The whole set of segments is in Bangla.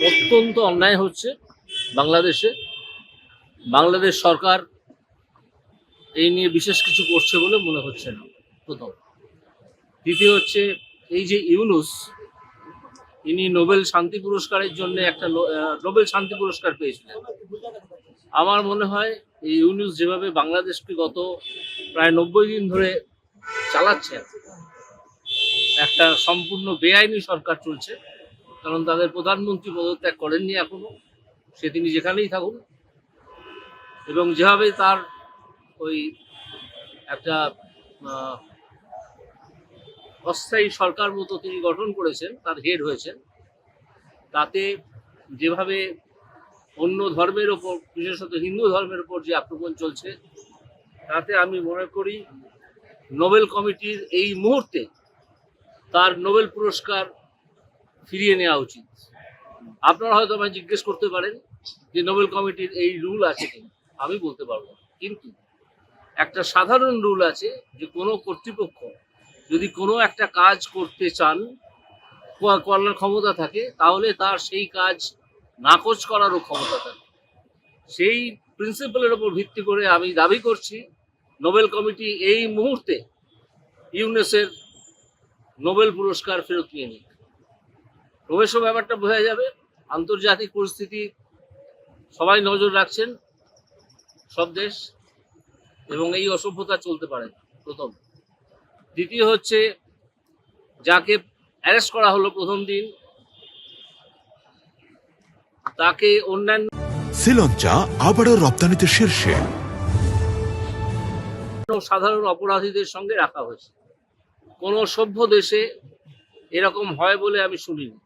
অত্যন্ত অন্যায় হচ্ছে বাংলাদেশে। বাংলাদেশ সরকার এই নিয়ে বিশেষ কিছু করছে বলে মনে হচ্ছে না। প্রথম। দ্বিতীয় হচ্ছে, এই যে ইউনূস, ইনি নোবেল শান্তি পুরস্কারের জন্য একটা নোবেল শান্তি পুরস্কার পেয়েছিলেন। আমার মনে হয় এই ইউনূস যেভাবে বাংলাদেশকে গত প্রায় 90 দিন ধরে চালাচ্ছেন, একটা সম্পূর্ণ বেআইনি সরকার চলছে। কারণ তাদের প্রধানমন্ত্রী পদত্যাগ করেননি এখনো, সে তিনি যেখানেই থাকুন। এবং যেভাবে তার ওই একটা অস্থায়ী সরকার মতো তিনি গঠন করেছেন, তার হেড হয়েছেন, তাতে যেভাবে অন্য ধর্মের ওপর, বিশেষত হিন্দু ধর্মের ওপর যে আক্রমণ চলছে, তাতে আমি মনে করি নোবেল কমিটির এই মুহূর্তে তার নোবেল পুরস্কার ফিরিয়ে নেওয়া উচিত। আপনারা হয়তো আমায় জিজ্ঞেস করতে পারেন যে নোবেল কমিটির এই রুল আছে কিনা, আমি বলতে পারবো না। কিন্তু একটা সাধারণ রুল আছে যে কোনো কর্তৃপক্ষ যদি কোনো একটা কাজ করতে চান, করার ক্ষমতা থাকে, তাহলে তার সেই কাজ নাকচ করারও ক্ষমতা থাকে। সেই প্রিন্সিপালের উপর ভিত্তি করে আমি দাবি করছি নোবেল কমিটি এই মুহূর্তে ইউনেসের নোবেল পুরস্কার ফেরত নিয়ে নিক। ক্রমেশ ব্যাপারটা বোঝা যাবে। আন্তর্জাতিক পরিস্থিতি সবাই নজর রাখছেন, সব দেশ, এবং এই অসভ্যতা চলতে পারে না, প্রথম। দ্বিতীয় হচ্ছে, যাকে অ্যারেস্ট করা হলো প্রথম দিন, তাকে অন্যান্য শ্রীলঙ্কা আবারও রপ্তানিতে শীর্ষে। সাধারণ অপরাধীদের সঙ্গে রাখা হয়েছে। কোনো সভ্য দেশে এরকম হয় বলে আমি শুনিনি।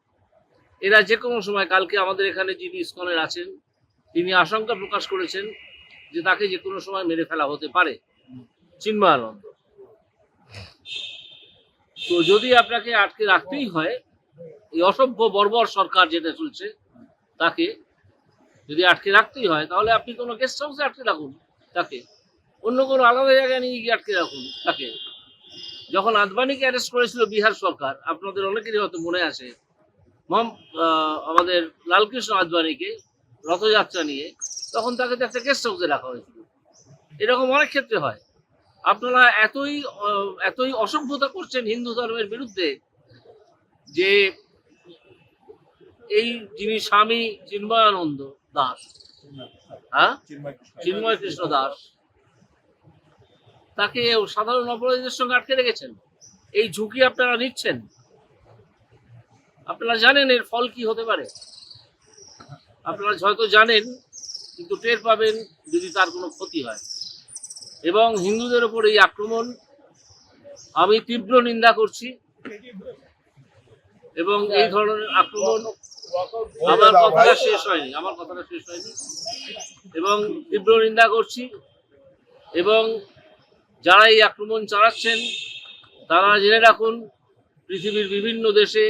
এরা যে কোনো সময়, কালকে আমাদের এখানে যিনি ইসকনের আছেন, তিনি আশঙ্কা প্রকাশ করেছেন যে তাকে যে কোনো সময় মেরে ফেলা হতে পারে, চিন্ময়ানন্দ। তো যদি আপনাকে আটকে রাখতেই হয়, এই অসভ্য বর্বর সরকার যেটা চলছে, তাকে যদি আটকে রাখতেই হয়, তাহলে আপনি কোনো গেস্ট হাউসে আটকে রাখুন তাকে, অন্য কোনো আলাদা জায়গায় নিয়ে গিয়ে আটকে রাখুন তাকে। যখন আদবানিকে অ্যারেস্ট করেছিল বিহার সরকার, আপনাদের অনেকেরই হয়তো মনে আছে, আমাদের লালকৃষ্ণ আদবানিকে রথযাত্রা নিয়ে, তখন তাকে তো একটা গেস্ট হাউসে রাখা হয়েছিল। এরকম অনেক ক্ষেত্রে হয়। আপনারা এতই অসভ্যতা করছেন হিন্দু ধর্মের বিরুদ্ধে যে এই যিনি স্বামী চিন্ময়ানন্দ দাস, হ্যাঁ, চিন্ময় কৃষ্ণ দাস, তাকে সাধারণ অপরাধীদের সঙ্গে আটকে রেখেছেন। এই ঝুঁকি আপনারা নিচ্ছেন। আপনারা জানেন এর ফল কি হতে পারে। আপনারা হয়তো জানেন, কিন্তু টের পাবেন যদি তার কোনো ক্ষতি হয়। এবং হিন্দুদের ওপর এই আক্রমণ আমি তীব্র নিন্দা করছি। এবং এই ধরনের আক্রমণ, আমার কথাটা শেষ হয়নি, এবং তীব্র নিন্দা করছি। এবং যারা এই আক্রমণ চালাচ্ছেন, তারা জেনে রাখুন পৃথিবীর বিভিন্ন দেশে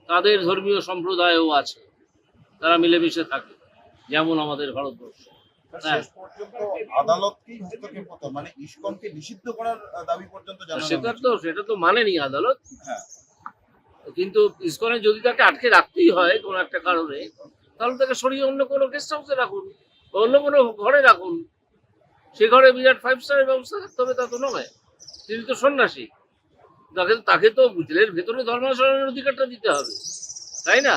তাদের ধর্মীয় সম্প্রদায়ও আছে, তারা মিলেমিশে থাকে, যেমন আমাদের ভারতবর্ষ। সেটা তো মানেনি আদালত। কিন্তু ইসকনের যদি তাকে আটকে রাখতেই হয় কোনো একটা কারণে, তাহলে তাকে সরিয়ে অন্য কোনো গেস্ট হাউসে রাখুন বা অন্য কোনো ঘরে রাখুন। সে ঘরে বিরাট 5 স্টারের ব্যবস্থা থাকতে হবে তা তো নয়। তিনি তো সন্ন্যাসী, তাকে তো জেলের ভেতরে ধর্মাচরণের অধিকারটা দিতে হবে, তাই না?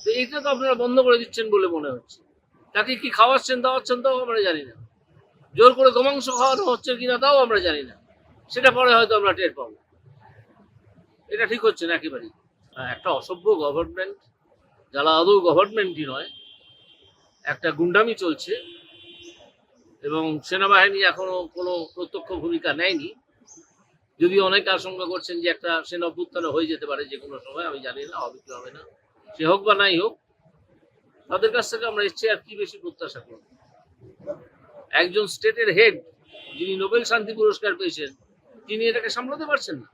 তো এইটা তো আপনারা বন্ধ করে দিচ্ছেন বলে মনে হচ্ছে। তাকে কি খাওয়াচ্ছেন দাওয়াচ্ছেন তাও আমরা জানি না। জোর করে গোমাংস খাওয়ানো হচ্ছে কিনা তাও আমরা জানি না। সেটা পরে হয়তো আমরা টের পাবো। এটা ঠিক হচ্ছে না একেবারেই। একটা অসভ্য গভর্নমেন্ট, যারা আদৌ গভর্নমেন্টই নয়, একটা গুন্ডামি চলছে। এবং সেনাবাহিনী এখনো কোনো প্রত্যক্ষ ভূমিকা নেয়নি, যদিও অনেকে আশঙ্কা করছেন যে একটা সেনা অভ্যুত্থান হয়ে যেতে পারে যে কোনো সময়। আমি জানি না হবে কি হবে না, সে হোক বা নাই হোক, তাদের কাছ থেকে আমরা এর চেয়ে আর কি বেশি প্রত্যাশা করব। একজন স্টেটের হেড, যিনি নোবেল শান্তি পুরস্কার পেয়েছেন, তিনি এটাকে সামলাতে পারছেন না।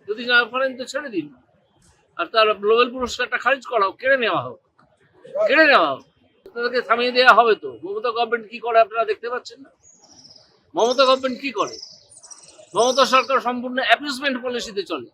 যদি না পারেন তো ছেড়ে দিন, আর তার নোবেল পুরস্কারটা খারিজ করা হোক, কেড়ে নেওয়া হোক। তাদেরকে থামিয়ে দেওয়া হবে তো। মমতা গভর্নমেন্ট কি করে আপনারা দেখতে পাচ্ছেন না? মমতা গভর্নমেন্ট কি করে? মমতা সরকার সম্পূর্ণ অ্যাপিসমেন্ট পলিসিতে চলে।